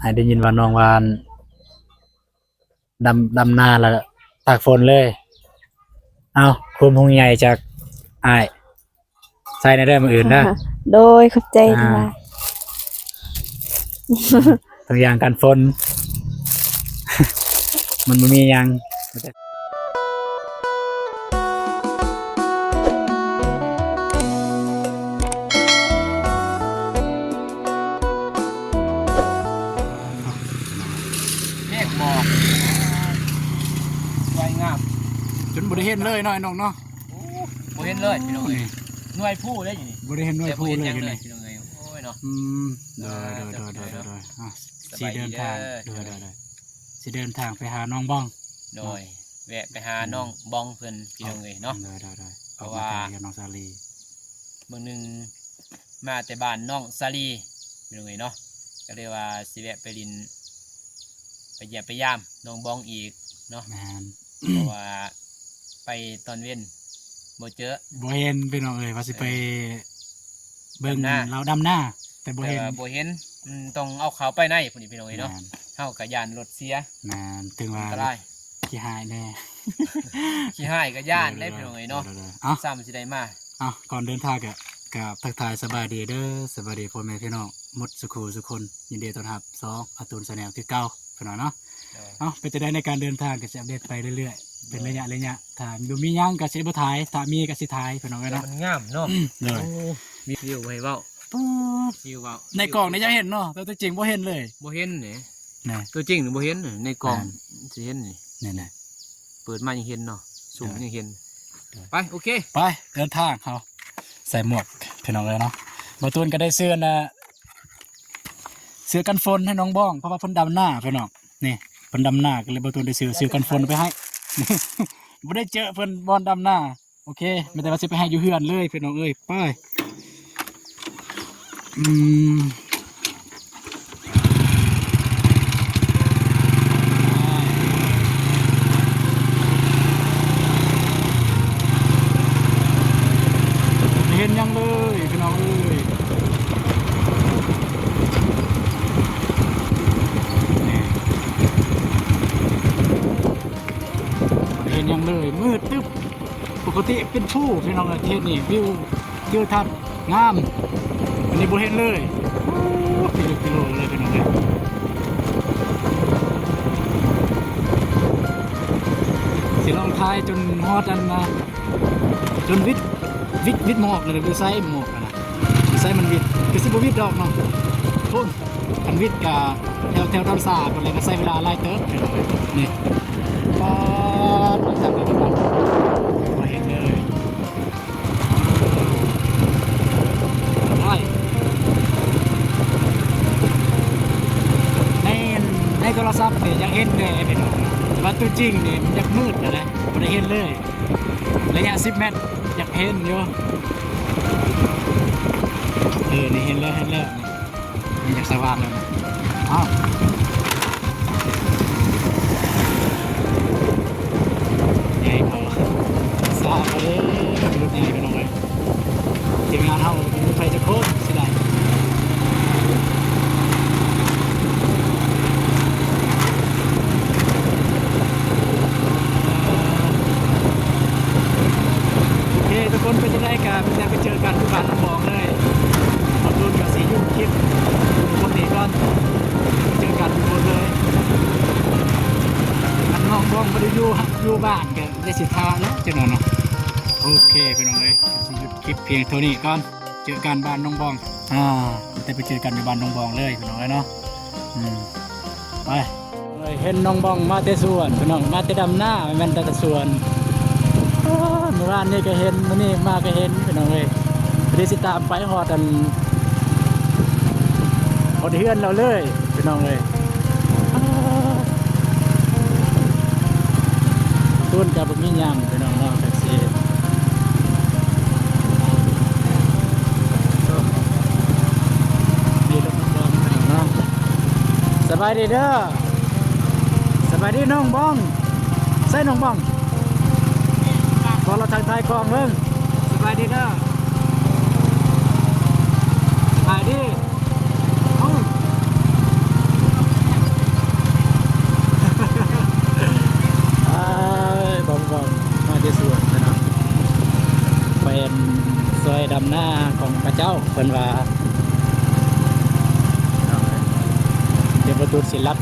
ให้ได้ยินว่าน้องวานดำนาแล้วตากฝนเลยเอาคุมหงใหญ่จากอ้ายใส่ในเรื่องอื่นนะ โดยขอบใจทั้งหลาย ตัวอย่างการฝน มันบ่มีหยังเมฆหมอกสวยงาม จนบ่ได้เห็นเลยน้อยน้องเนาะ บ่เห็นเลยพี่น้องเอ้ยหน่วยผู้เลยอยู่นี่ บ่ได้เห็นน้อย แต่บ่ ผู้ เห็น เลย หยัง อยู่ เลย นี่ พี่น้องเอ้ยโอ้ยเนาะ โดยสิเดินทางสิเดินทางไปหาน้องบ้อง โดยแวะไปหาน้องบองเพิ่นพี่น้องเอ้ยเนาะ เพราะว่า กับน้องซาลี มื้อนึงมาแต่บ้านน้องซาลีพี่น้องเอ้ยเนาะก็เลยว่าสิแวะไปลินไปเยี่ยมไปยามน้องบองอีกเนาะ แม่น เพราะว่าไปตอนเว้นบ่เจอ บ่เห็นพี่น้องเอ้ยว่าสิไปเบิ่ง ดำหน้า เราดำหน้าแต่บ่ แต่ เห็น ว่าบ่เห็นต้องเอาเขาไปในพุ่นนี่พี่น้องเอ้ยเนาะเฮาก็ย่านรถเสีย แม่นถึงว่า อันตราย ขี้หายแน่ ขี้ห้ายก็ย่านได้พี่น้องเอ้ยเนาะ เอ้า ซ้ำสิได้มา ก่อนเดินทางกับทักทายสบายดีเด้อสบายดีพ่อแม่พี่น้องหมดสุขสุขคนยินดีต้อนรับ2อาตูนแสนงคือเก่าพี่น้องเนาะเป็นจะได้ในการเดินทางก็จะอัปเดตไปเรื่อยๆเป็นระยะถ้ามีหยังก็สิบ่ถ่ายถ้ามีก็สิถ่ายพี่น้องเอ้ย แต่ เนาะ มันงามเนาะ เลย มีวิวให้เว้าวิวเว้า ในกล่องนี่จะเห็นเนาะแต่ตัวจริงบ่เห็นเลย บ่เห็นนี่ นี่ ตัวจริงนี่บ่เห็นนี่ในกล่องสิเห็นนี่ นี่ เปิดมายังเห็นเนาะสูงยังเห็นไปโอเค ไปเดินทางเขาใส่หมวกพี่น้องเลยเนาะบ่ตูนก็ได้เสื้อกันฝนให้น้องบ้องเพราะว่าเพิ่นดำหน้าพี่น้องนี่เพิ่นดำหน้าก็เลยบ่ตูนได้เสื้อกันฝนไปให้ บ่ได้เจอเพิ่นบอนดำหน้าโอเคไม่แต่ว่าสิไปให้อยู่เฮือนเลยพี่น้องเอ้ยไปเห็นยังเลยพี่น้องเอ้ยเห็นยังเลยมืดตึ๊บปกติเป็นผู้พี่น้องประเทศนี่วิวทัศน์งามอันนี้บ่เห็นเลยกิโลเลยพี่น้องเลยสิลองทายจนฮอดอันนะจนวิทย์หมอกเลยดูไซส์หมอกนะดูไซส์มันวิทย์คือสิบวิทย์ดอกเนาะพุ่นอันวิทย์กับแถวดอนซาเป็นอะไรก็ใช้เวลาไล่เติร์ดนี่ปอดจับเลยกันมาเห็นเลยได้ในโทรศัพท์เนี่ยยังเห็นเลยเป็นว่าตัวจริงเนี่ยมันยังมืดนะไม่ได้เห็นเลยระยะ10 เมตรอยากเห็นอยู่นี่เห็นแล้วนี่มันอยากสว่างแล้วนะอ้าวใหญ่พอสาวเลยรถใหญ่ไปหน่อยทีมงานเขาเป็นใครจะโค้งสิได้ทุกคนเป็นจะได้กันจะไปเจอกันที่บ้านน้ำมองเลยขอบคุณกับสียุ่งคลิปคนนี้ก่อนไปเจอกันทุกคนเลยอันน้องบ้องไม่ได้อยู่บ้านกันได้สิทาแล้วเจ้าหน่อยเนาะโอเคไปน้องเลยสีหยุดคลิปเพียงเท่านี้ก่อนเจอกันบ้านน้องบ้องแต่ไปเจอกันในบ้านน้องบ้องเลยไปน้องเลยเนาะไปเห็นน้องบ้องมาแต่สวนไปน้องมาแต่ดำหน้าไม่แม่นแต่สวนเมื่อวานนี่ก็เห็นมื้อนี้มาก็เห็นพี่น้องเอ้ยเดี๋ยวสิตามไปฮอดเฮือนเราเลยพี่น้องเอ้ยต้นกับบ่มีหยังพี่น้องเนาะแท็กซี่นี่รถน้องพี่น้องสบายดีเด้อสบายดีน้องบ้องใส่น้องบ้องพอเราทางไทยกองเพิ่งสบายดีเด้อสบายดี หน้าของพระเจ้าเพิ่นว่าเดี๋ยวประตูสิรับ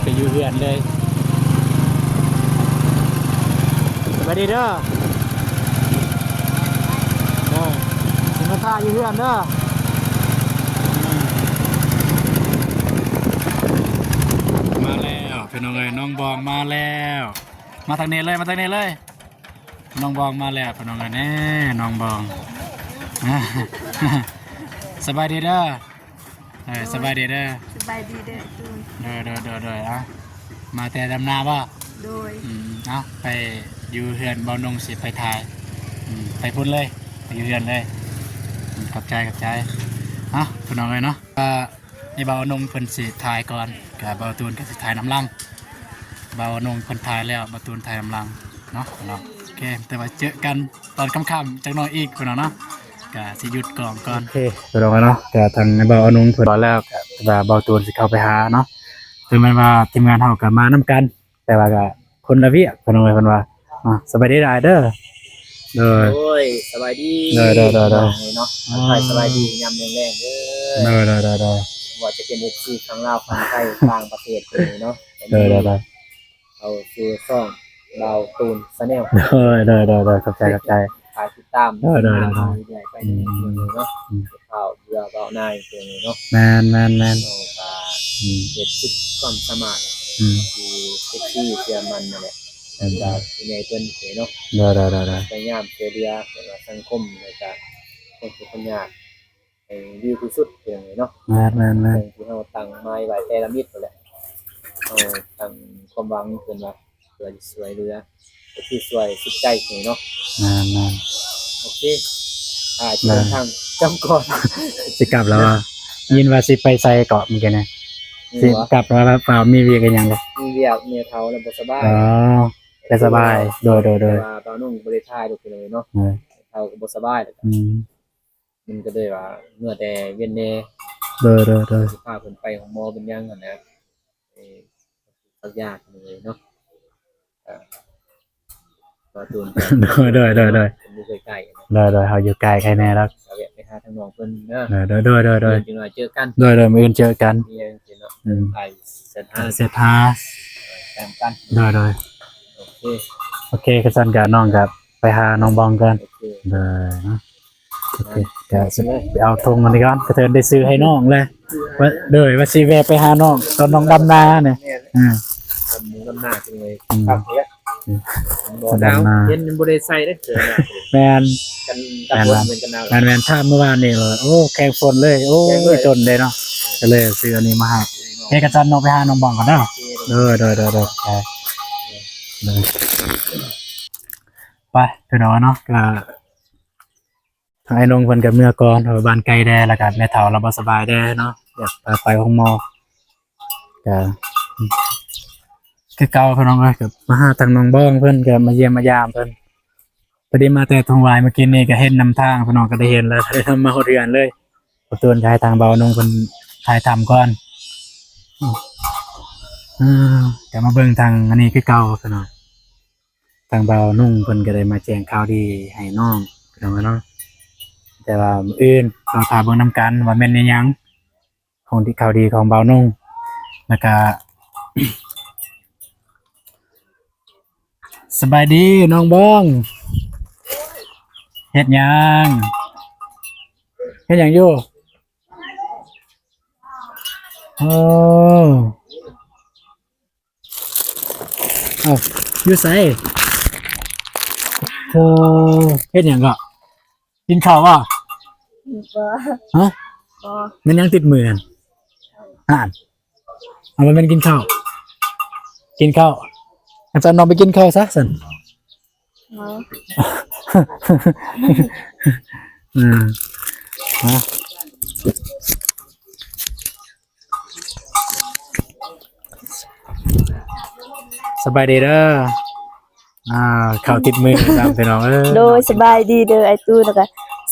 ไปอยู่เฮือนเลยสวัสดีเด้อสิมาท่าอยู่เฮือนเด้อมาแล้วพี่น้องเอ้ยน้องบองมาแล้วมาทางนี้เลยมาทางนี้เลยน้องบองมาแล้วพี่น้องเอ้ยแน่น้องบอง สบายดีเด้อสบายดีเด้อ สบายดีเด้อตูน เด้ออ่ะมาแต่ดำนาบ่ โดย เอาไปอยู่เฮือนบ่าวนงสิไปถ่ายไปพุ่นเลยไปอยู่เฮือนเลยขอบใจอ่ะพี่น้องเอ้ยเนาะนี่บ่าวนงเพิ่นสิถ่ายก่อนกับบ่าวตูนก็สิถ่ายน้ำลังบ่าวนงเพิ่นถ่ายแล้วบ่าวตูนถ่ายน้ำลังเนาะพี่น้องโอเคแต่ว่าเจอกันตอนค่ำๆจักหน่อยอีกพี่น้องเนาะก็สิหยุดกล่องก่อนโอเคพี่น้องเนาะแต่ทางบ่าวนงเพิ่นบอกแล้วก็บ่าวตูนสิเข้าไปหาเนาะถึงแม้ว่าทีมงานเฮาก็มานํกันแต่ว่าก็คนละเวียกพี่น้องเอ้ยเพิ่นว่าสบายดีหลายเด้อเด้อ โอ้ยสบายดี เด้อเนาะไทยสบายดียามแรงๆเด้อ เด้อ ว่าจะเป็น FC ทั้งลาวทั้งไทยต่างประเทศเนาะ เด้อ เอาสู่ช่องเราตูนชาแนล เข้าใจ ถ่ายติดตาม เด้อ ใหญ่ไปเนาะข่าวเรือเบาหนายเนาะ แมน เราก็เฮ็ดคิดความสามารถที่เซ็กซี่เชื่อมันนั่นแหละแล้วก็ใหญ่เพิ่นเนาะ เด้อ พยายามช่วยเหลือเกี่ยวกับสังคมในการคนทุกคนยากให้ดีที่สุดเนาะ แมน ที่เราตั้งไม้ไว้แต่ละมิตรนั่นแหละเอาตั้งความหวังเพิ่นว่าเพื่อจะช่วยเหลือก็คือช่วยสุดใจเนาะ แมน โอเคจะเดินทางจำก่อน สิกลับแล้วยินว่าสิไปใส่เกาะเมื่อกี้นะสิ นี่วะ กลับแล้วเปล่ามีเวียกันยังเลย มีเวียกเมียเฒ่าแล้วบ่สบาย อ๋อแต่สบายโดย แต่ว่าตอนนุ่งบ่ได้ทายลูกเลยเนาะเฒ่าก็บ่สบายแล้วก็มันก็เลยว่าเมื่อแต่เวียนแน่ เด้อ สิพาเพิ่นไปของหมอเป็นยังหั่นนะสักยากเลยเนาะก็ตูน เด้อ ไม่เคยใกล้นะ เฮาอยู่ไกลใครแน่แล้ว เอาแวะไปหาทางน้องเพิ่นเนาะ เด้อ จังหน่อยเจอกัน มื้ออื่นเจอกัน มีอย่างเนาะไปเสร็จ เสร็จหา แต้มกัน เด้อ โอเค โอเคก็ซั่นก็น้องก็ไปหาน้องบองกัน โอเค เด้อเนาะโอเคก็สิไปเอาธงมันนี่ก่อนก็เทินได้ซื้อให้น้องเลยว่าเด้อว่าสิแวะไปหาน้องตอนน้องดำนาเนี่ย ทำมือน้ำหน้าจังเลยครับเฮ็ดบ่ดาว ดำนา เห็นบ่ได้ใส่เด้อเจอนะ แมน กันตะบนเหมือนกันเอา แมนถ้าเมื่อวานนี่เลยโอ้แข่งฝนเลยโอ้ยจนเลยเนาะก็เลยซื้ออันนี้มาให้เอกจันน้องไปหาน้องบองก่อนเด้อเด้อไปพี่น้องเนาะก็ทางไอ้นงเพิ่นกับเมื่อก่อนบ้านไกลแด่แล้วก็แม่เฒ่าเราบ่สบายแด่เนาะอยากไปห้องหมอก็คือเก่าพี่น้องเอ้ยก็มาหาทางน้องบ้องเพิ่นก็มาเยี่ยมมายามเพิ่นพอดีมาแต่ทงวายเมื่อกี้นี่ก็เห็นนำทางพี่น้องก็ได้เห็นแล้วได้ทำมาเรือนเลยประตูนชายทางเบานงเพิ่นถ่ายทำก่อนจะมาเบิ่งทางอันนี้คือเก่าพี่น้องทางเบานุ่งเพิ่นก็ได้มาแจ้งข่าวดีให้น้องพี่น้องเนาะแต่ว่ามื้ออื่นเราถามเบิ่งนํกันว่าแม่นอีหยังของที่ข่าวดีของเบานุ่งแล้วก็ สบายดีน้องบ้องเฮ็ดหยังอยู่โอ้เอาอยู่ไสโอ้เฮ็ดหยังก็กินข้าวบ่ บ่ ฮะ บ่ มันยังติดมือกันเอามันกินข้าวอาจารย์น้องไปกินข้าวซะสัน เนาะ ฮะสบายดีเด้อข้าวติดมือตามพี่น้องโดยสบายดีเด้อไอ้ตูนแล้วก็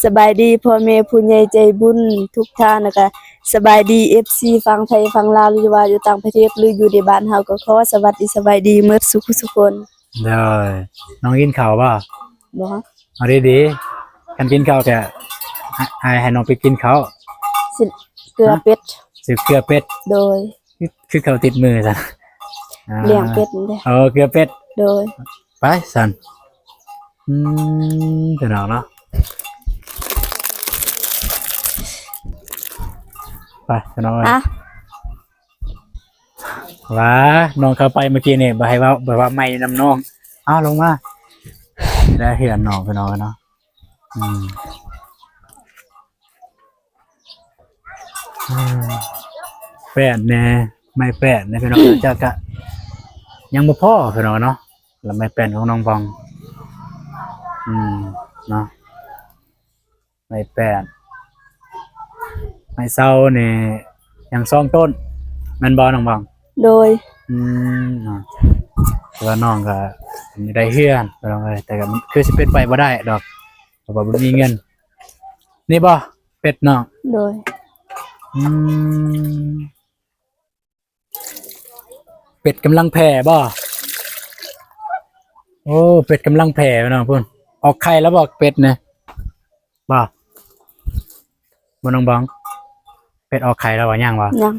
สบายดีพ่อแม่ผู้ใหญ่ใจบุญทุกท่านแล้วก็สบายดี FC ฟังไทยฟังลาวหรือว่าอยู่ต่างประเทศหรืออยู่ในบ้านเฮาก็ขอสวัสดีสบายดีหมดทุกคน เด้อน้องกินข้าวป่ะ บ่ เอาดีๆกันกินข้าวแต่ ให้น้องไปกินเขาว สิเกลือเป็ด ซื้อเกลือเป็ด โดย คือเขาติดมือซะอ่า เลี้ยงเป็ดนี่แหละ เกลือเป็ด โดย ไปสันพี่น้องเนาะไปพี่น้อง อ่ะ ว้าน้องเข้าไปเมื่อกี้เนี่ยบ่ให้ว่าแบบว่าไม่นำน้องอ้าวลงมาได้เห็นน้องพี่น้องเนาะแปดแน่ไม่แปดนะพี่น้องจะกะยังบ่พอพี่น้องเนาะแล้วไม่แปดของน้องบองเนาะไม่แปดไม่เศร้าเนี่ยยังซ่องต้นแมันบอน้องบอง โดย ตัวน้องก็ได้เฮือนพี่น้องเอ้ยแต่ก็มันคือสิเป็นไปบ่ได้ดอกเพราะว่าบ่มีเงินนี่บ่เป็ดน้อง โดย เป็ดกำลังแผ่บ่โอ้เป็ดกำลังแผ่พี่น้องพุ่นออกไข่แล้วบอกเป็ดเนี่ยบ่บ่น้องบองเป็ดออกไข่แล้วว่ายังวะ ยัง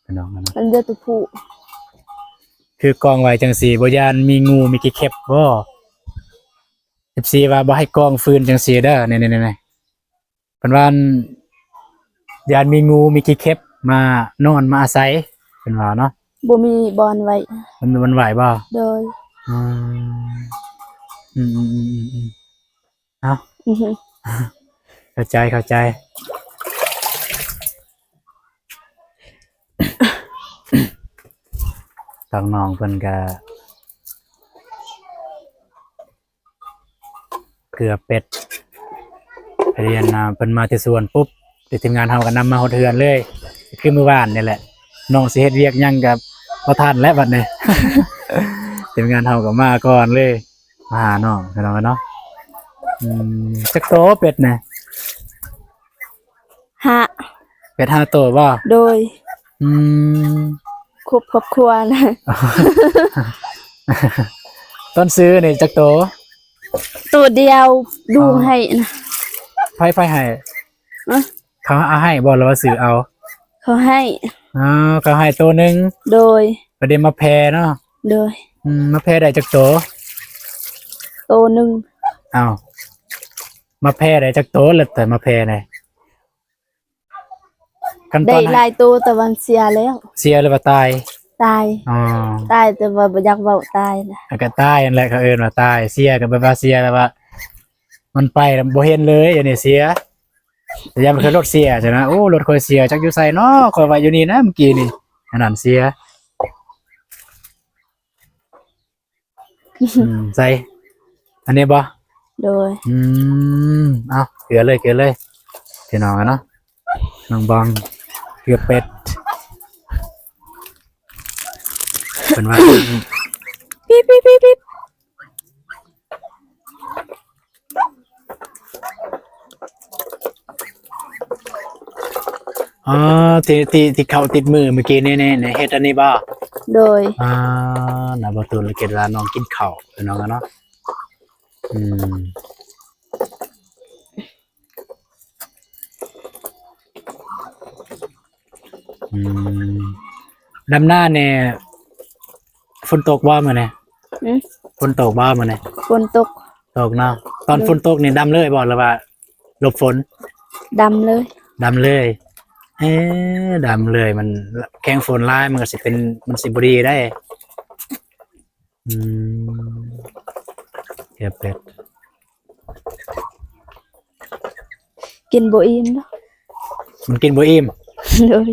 พี่น้องนะ มันเดือดตัวผู้ คือกองไว้จังสีบ่ยานมีงูมีกี่เข็บบ่14ว่าบ่ให้กองฟืนจังสีเด้อนี่ๆๆเพิ่นว่ายานมีงูมีกี่เข็บมานอนมาอาศัยเพิ่นว่าเนาะ บ่มีบอนไว้ มันไหวบ่ โดย เอ้า อือฮึ เข้าใจ ทางน้องเพิ่นก็เกลือเป็ดไปเรียนเพิ่นมาที่สวนปุ๊บทีมงานเฮาก็นำมาฮอดเฮือนเลยคือมื้อวานนี่แหละน้องสิเฮ็ดเวียกหยังก็บ่ทันแล้วบัดนี้ ทีมงานเฮาก็มาก่อนเลยมาหาน้องพี่น้องเนาะจักโตเป็ดน่ะ หะ เป็ด5โตบ่ โดย อืม ครบครอบครัวนะ ต้นซื้อนี่จักโต ตัวเดียวดูให้นะ ไฟให้ อะ เขาเอาให้บ่หรือว่าซื้อเอา เขาให้ อ๋อเขาให้ตัวหนึง โดย ประเดี๋ยวมาแพร่เนาะ โดย มาแพร่ได้จักโต ตัวหนึ่ง อ้าวมาแพร่ได้จักโตแล้วแต่มาแพร่ได้ขั้นต ได้ อน หลายตัวแต่วันเสียแล้ว เสียหรือว่าตาย ตาย อ๋อ ตายแต่ว่าบ่อยากเว้าตายนะ แล้วก็ตายนั่นแหละเขาเอิ้นว่าตายเสียก็แบบว่าเสียแล้วว่า มันไปแล้วบ่เห็นเลยอย่างนี้เสียแต่ยังมันคือรถเสียใช่ไหมโอ้รถคอยเสียจักอยู่ไสเนาะคอยว่าอยู่นี่นะเมื่อกี้นี่อันนั้นเสียใส่อันนี้บ่ โดย เอาเกลือเลยพี่น้องอะเนาะน้องบองเกลือเป็ดเป็นว่า ปิ๊บอ๋อที่เขาติดมือเมื่อกี้นี่เฮ็ดอันนี้บ่ โดย น่ะบ่ตูนเลยเกดว่าน้องกินข้าวพี่น้องอะเนาะดำหน้าเนี่ยฝนตกบ่มื้อนี้ อืม ฝนตกบ่มื้อนี้ ฝนตก ตกเนาะตอนฝนตกนี่ดำเลยบ่หรือว่าหลบฝน ดำเลย ดำเลยดำเลยมันแข้งฝนร้ายมันก็สิเป็นมันสิบ่ดีได้เกลือเป็ด กินบ่อิ่มเนาะ มันกินบ่อิ่ม โดย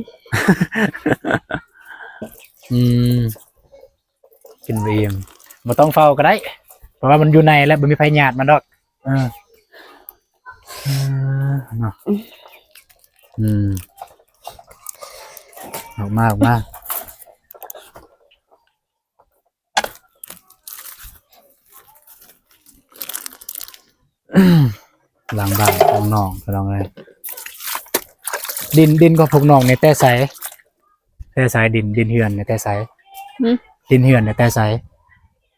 กินบ่อิ่มบ่ต้องเฝ้าก็ได้เพราะว่ามันอยู่ในแล้วบ่มีไผญาติมันดอกเนาะออกมาหลังบ้านของน้องก็ลองเลยดินก็พวกน้องในแต่ใสดินเหือนในแต่ใส ดินเหือนในแต่ใส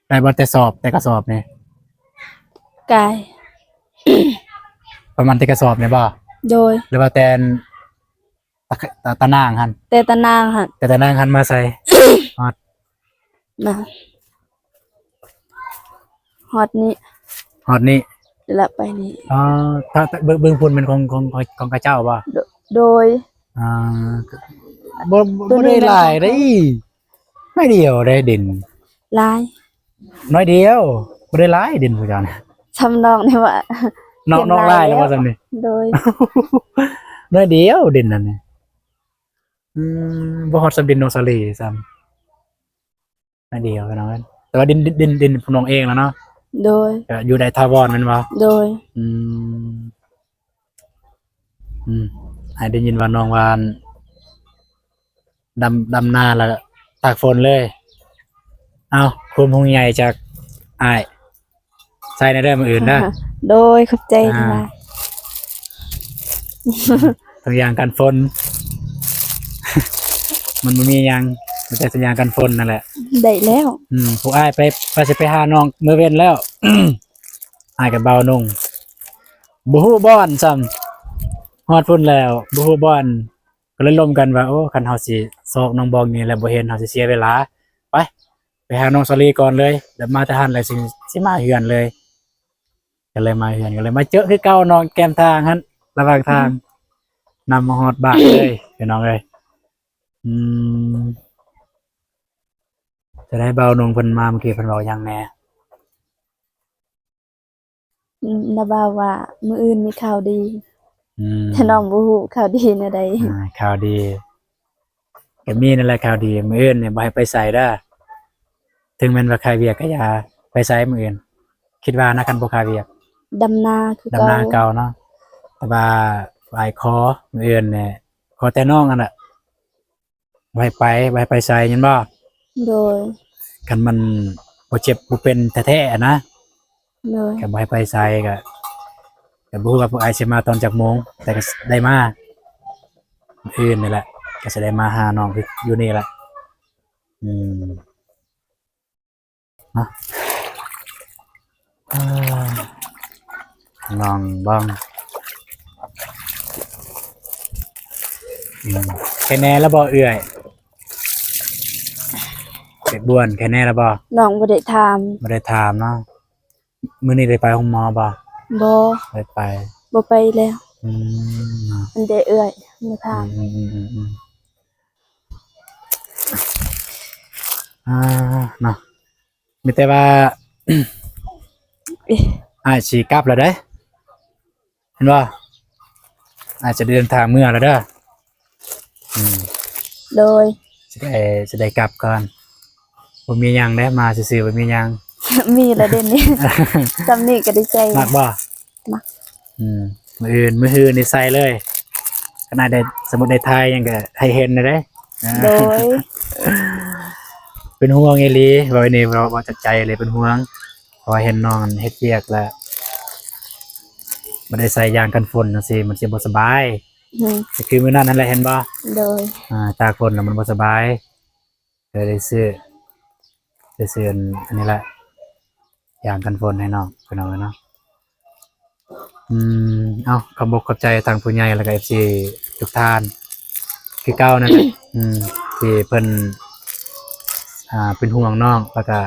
ได้บ่แต่สอบแต่กระสอบนี่ กาย ประมาณแต่กระสอบเนี่ยบ่ โดย หรือว่าแตนตะนางหั่น แต่ตะนางหัน แต่ตะนางหั่นมาใส่ นะฮอดนี้ ฮอดนี้ และไปนี้ อ๋อถ้าเบิ่งพุ่นเป็นของกระเจ้าบ่ โดย อ่าบ่ได้หลายเด้ไม่เดียวได้ดิน ลาย น้อยเดียวบ่ได้หลายดินผู้เจ้าน่ะ ทำนองนี่ว่า นอกลายแล้วว่าซั่นนี่ โดย น้อยเดียวดินนั่นนี่บ่ฮอดสำดินโนซาลีซ้ำน้อยเดียวพี่น้องเอ้ยแต่ว่าดินพี่น้องเองแล้วเนาะ โดย ก็อยู่ได้ถาวรแม่นบ่ โดย อืมให้ได้ยินว่าน้องวานดำนาแล้วก็ตากฝนเลยเอาคุมหงใหญ่จากอ้ายใส่ในเรื่องอื่นเด้อ โดยขอบใจ อ่า หลาย สัญญาณกันฝน มันบ่มีหยังมันแต่สัญญาณกันฝนนั่นแหละ ได้แล้ว ผู้อ้ายไปสิไปหาน้องมื้อเว้นแล้ว อ้ายกับเบานุ่งบ่ฮู้บ่อนซ้ำฮอดพุ่นแล้วบ่ฮู้บ่อนก็เลยล้มกันว่าโอ้คันเฮาสิซอกน้องบองนี่แล้วบ่เห็นเฮาสิเสียเวลาไปหาน้องสลีก่อนเลยเดี๋ยวมาทหารแล้วสิมาเฮือนเลยก็เลยมาเฮือนก็เลยมาเจอคือเก่าน้องแก้มทางหั่นระหว่างทางนำมาฮอดบ้านเลยพี่น้องเอ้ยจะได้เบานุ่งเพิ่นมาเมื่อกี้เพิ่นเว้าหยังแหน่ นาบาว่ามื้ออื่นมีข่าวดี อืม ถ้าน้องบ่ฮู้ข่าวดีแนวใด ข่าวดีก็มีนั่นแหละข่าวดีมื้ออื่นเนี่ยบ่ให้ไปไสเด้อถึงแม้นว่าใครเวียกก็อย่าไปไสมื้ออื่นคิดว่านะคันบ่คาเวียก ดำนาคือ ดำนาเก่าเนาะแต่ว่าไหว้ขอมื้ออื่นเนี่ยขอแต่น้องนั่นแหละบ่ให้ไปไสเห็นบ่ โดย คันมันบ่เจ็บบ่เป็นแท้ๆอะนะ โดย ก็บ่ให้ไปไสก็บ่ฮู้ว่าพวกอ้ายสิมาตอนจักโมงแต่ก็ได้มามื้ออื่นนี่แหละก็สิได้มาหาน้องคืออยู่นี่แหละเนาะน้องบ้องแค่แน่แล้วบ่เอื่อยเด็กบ้วนแค่แน่แล้วบ่ น้องบ่ได้ถาม บ่ได้ถามเนาะมื้อนี้ได้ไปห้องหมอบ่ บ่ ได้ไป บ่ไปแล้ว อืม มันได้เอื้อยมาถาม เนาะมีแต่ว่า อาจสิกลับแล้วเด้เห็นบ่อาจจะเดินทางเมื่อแล้วเด้อโดย จะได้กลับก่อนบ่มีหยังเด้มาซื่อๆบ่มีหยัง มีแล้วเด่นนี้ จำนี่ก็ได้ใจ มักบ่ มัก มื้ออื่นนี่ใส่เลยขนาดได้สมมุติได้ทายหยังก็ให้เห็นได้เด้ โดย เป็นห่วงอีหลีว่านี่เราจัดใจเลยเป็นห่วงเพราะว่าเห็นน้องเฮ็ดเวียกแล้วบ่ได้ใส่ยางกันฝนจังซี่มันสิบ่สบาย ก็คือมื้อนั้นนั่นแหละเห็นบ่ โดย ตากฝนแล้วมันบ่สบายเลยได้ซื้ออันนี้แหละยางกันฝนให้น้องพี่น้องเนาะเอาขอบอกขอบใจทางผู้ใหญ่แล้วก็ FC ทุกท่านคือเก่านั่นแหละที่เพิ่นเป็นห่วงน้องแล้วก็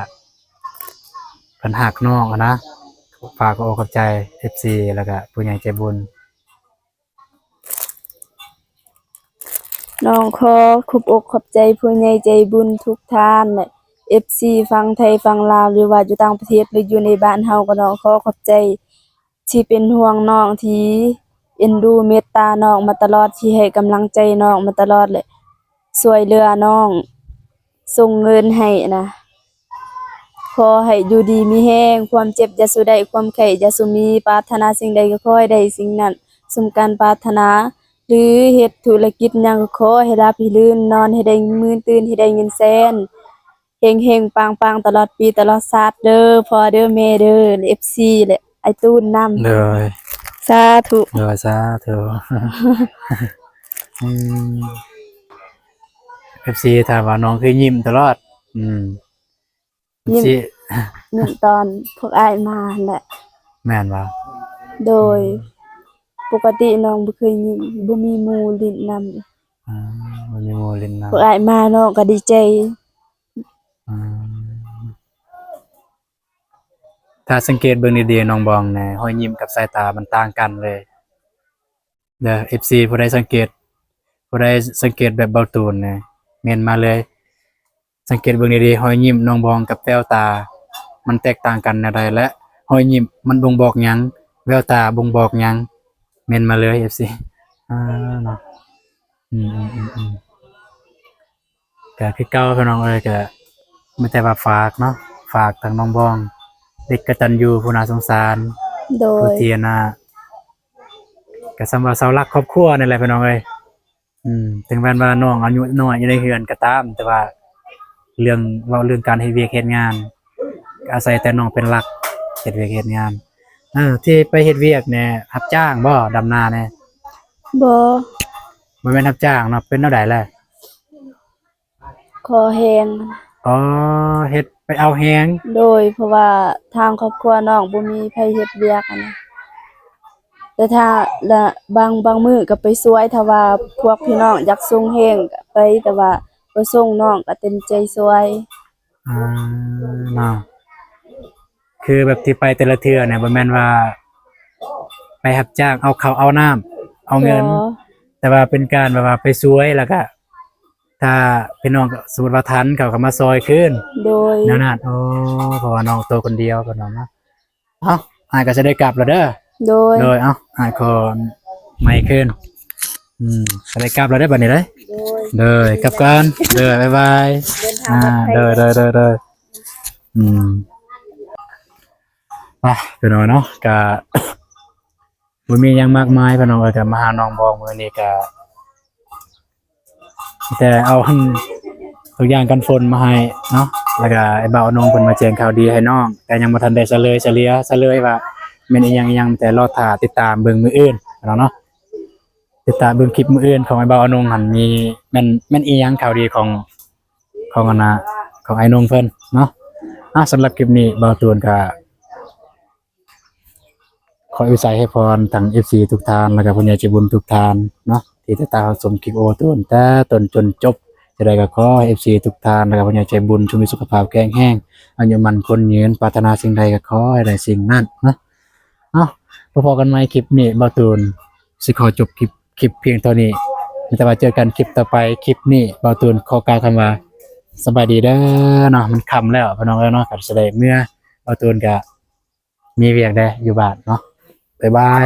เพิ่นฮักน้องอะนะฝากขอบใจ FC แล้วก็ผู้ใหญ่ใจบุญ น้องขอขอบอกขอบใจผู้ใหญ่ใจบุญทุกท่านและ FC ฟังไทยฟังลาวหรือว่าอยู่ต่างประเทศหรืออยู่ในบ้านเฮาก็น้องขอขอบใจที่เป็นห่วงน้องที่เอ็นดูเมตตาน้องมาตลอดที่ให้กำลังใจน้องมาตลอดเลยช่วยเหลือน้องส่งเงินให้นะขอให้อยู่ดีมีแรงความเจ็บอย่าสุได้ความไข้อย่าสุมีปรารถนาสิ่งใดก็ขอให้ได้สิ่งนั้นสมการปรารถนาหรือเฮ็ดธุรกิจหยังก็ขอให้ราบรื่นนอนให้ได้มื้นตื่นให้ได้เงินแสนเฮงๆปังๆตลอดปีตลอดชาติเด้อพ่อเด้อแม่เด้อ FC และไอ้ตูนนำ เลย สาธุ เลยซะเถอะ FC ถามว่าน้องคือยิ้มตลอดยิ้ม FC หนึ่งตอนพวกอ้ายมาแหละ แม่นบ่ โดยปกติน้องบ่เคยยิ้มบ่มีหมู่ลิ้นนำ มันมีโมลินนะ พวกอ้ายมาน้องก็ดีใจ อ่าถ้าสังเกตเบิ่งดีๆน้องบองนะรอยยิ้มกับสายตามันต่างกันเลยเด้อ FC ผู้ใดสังเกตแบบเบาตูนนะเม่นมาเลย สังเกตเบิ่งดีๆรอยยิ้มน้องบองกับแววตา มันแตกต่างกันอะไรและรอยยิ้มมันบ่งบอกหยังแววตาบ่งบอกหยังเม่นมาเลย FC เนาะอืมก็คือเก่าพี่น้องเอ้ยก็ไม่แต่ว่าฝากเนาะฝากทางน้องบองเด็กกตัญญูผู้น่าสงสาร โด ผู้ ย ที่น่ะก็สำหรับเสาหลักครอบครัวนี่แหละพี่น้องเอ้ยถึงแม้ว่าน้องอายุน้อยอยู่ในเฮือนก็ตามแต่ว่าเรื่องการเฮ็ดเวียกเฮ็ดงานก็อาศัยแต่น้องเป็นหลักเฮ็ดเวียกเฮ็ดงานที่ไปเฮ็ดเวียกเนี่ยรับจ้างบ่ดำนาเนี่ย บ่ บ่แม่นรับจ้างเนาะเป็นแนวใดแหละ ขอแฮง อ๋อเฮ็ดไปเอาแฮง โดยเพราะว่าทางครอบครัวน้องบ่มีไผเฮ็ดเวียกอะนะแต่ถ้าละบางมื้อก็ไปช่วยถ้าว่าพวกพี่น้องอยากส่งแฮงก็ไปแต่ว่าบ่ส่งน้องก็เต็มใจช่วย เนาะคือแบบที่ไปแต่ละเทื่อเนี่ยบ่แม่นว่าไปรับจ้างเอาข้าวเอาน้ำเอาเงิน บ่ แต่ว่าเป็นการแบบว่าไปช่วยแล้วก็ถ้าพี่น้องก็สมมุติว่าทันเขาก็มาซอยคืน โดย แนวนั้นโอ้เพราะว่าน้องตัวคนเดียวก็น้องเนาะเอ้าอ้ายก็จะได้กลับแล้วเด้อ โดย โดยเอ้าอ้ายขอไม่คืนจะได้กลับแล้วได้อบัดนี้เด้อ โดย เด้อกลับกันเด้อบ๊ายบาย เดินทางปลอดภัย เด้อพี่น้องเนาะก็ บ่มีหยังมากมายพี่น้องเอ้ยก็มาหาน้องบองมื้อนี้ก็แต่เอาทุกอย่างกันฝนมาให้เนาะแล้วก็ไอ้บ่าวนงเพิ่นมาแจ้งข่าวดีให้น้องแต่ยังบ่ทันได้เฉลยว่าแม่นอีหยังแต่รอท่าติดตามเบิ่งมื้ออื่นพี่น้องเนาะติดตามเบิ่งคลิปมื้ออื่นของไอ้บ่าวนงหั่นมีแม่นอีหยังข่าวดีของอันน่ะของไอ้นงเพิ่นเนาะสำหรับคลิปนี้บ่าวตูนก็ขออวยชัยให้พรทั้ง FC ทุกท่านแล้วก็ผู้ใหญ่ใจบุญทุกท่านเนาะที่ติดตามชมคลิปโอตูนแต่ต้นจนจบจะได้ก็ขอให้ FC ทุกท่านแล้วก็ผู้ใหญ่ใจบุญจงมีสุขภาพแข็งแรงอายุมั่นคนยืนปรารถนาสิ่งใดก็ขอให้ได้สิ่งนั้นเนาะพอๆกันใหม่คลิปนี้บ่าวตูนสิขอจบคลิปเพียงเท่านี้แต่ว่าเจอกันคลิปต่อไปคลิปนี้บ่าวตูนขอกล่าวคำว่าสบายดีเด้อเนาะมันค่ำแล้วพี่น้องเอ้ยเนาะก็แสดงเมื่อบ่าวตูนก็มีเวียกได้อยู่บ้านเนาะบ๊ายบาย